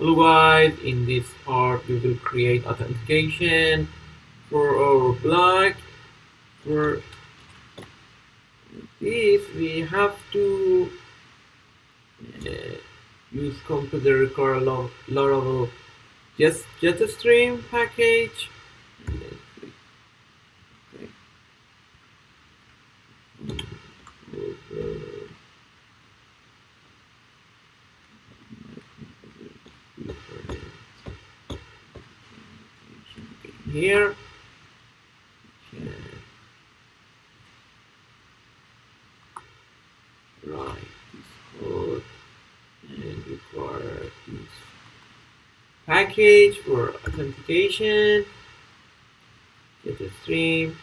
Hello guys, in this part we will create authentication for our blog. For this we have to uh, use computer require Laravel JetStream package. And then click OK. Here can write this code and require this package for authentication, JetStream,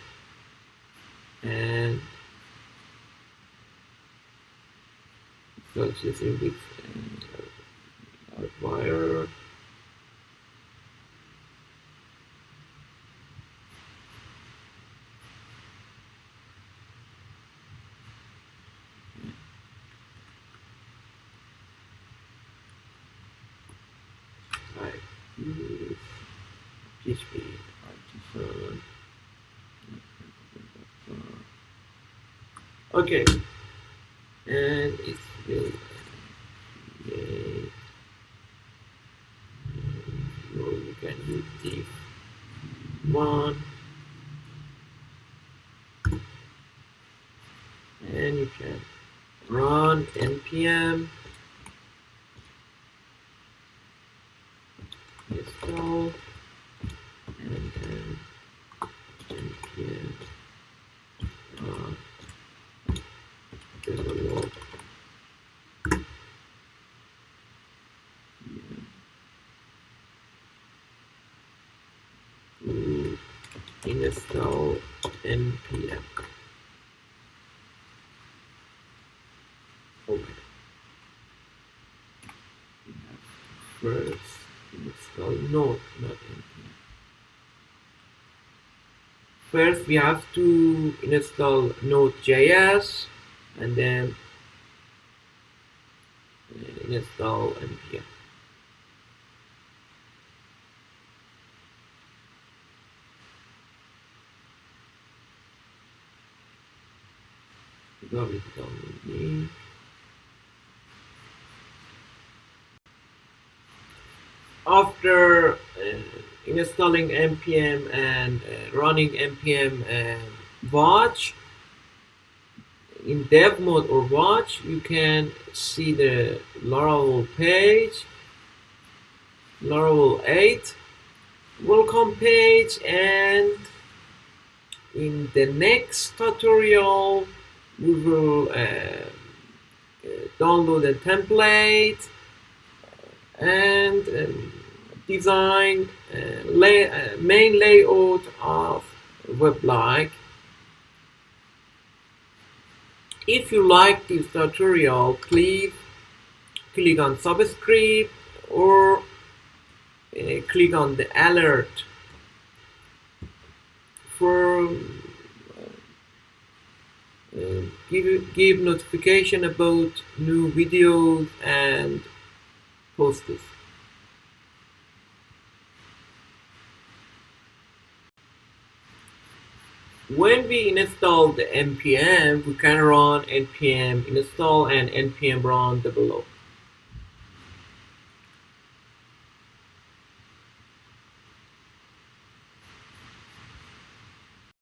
and associated with hardwire. Like use PHP artisan. Okay, and it will create. You can use div one, and you can run npm install and then npm develop. To install npm. Okay. We have first install node, not npm. First, we have to install Node.js and then install npm. After installing npm and running npm watch in dev mode or watch, you can see the Laravel page, Laravel 8 welcome page, and in the next tutorial we will download a template and design main layout of weblog. If you like this tutorial, please click on subscribe or click on the alert for give notification about new videos and posts. When we install the npm, we can run npm install and npm run develop.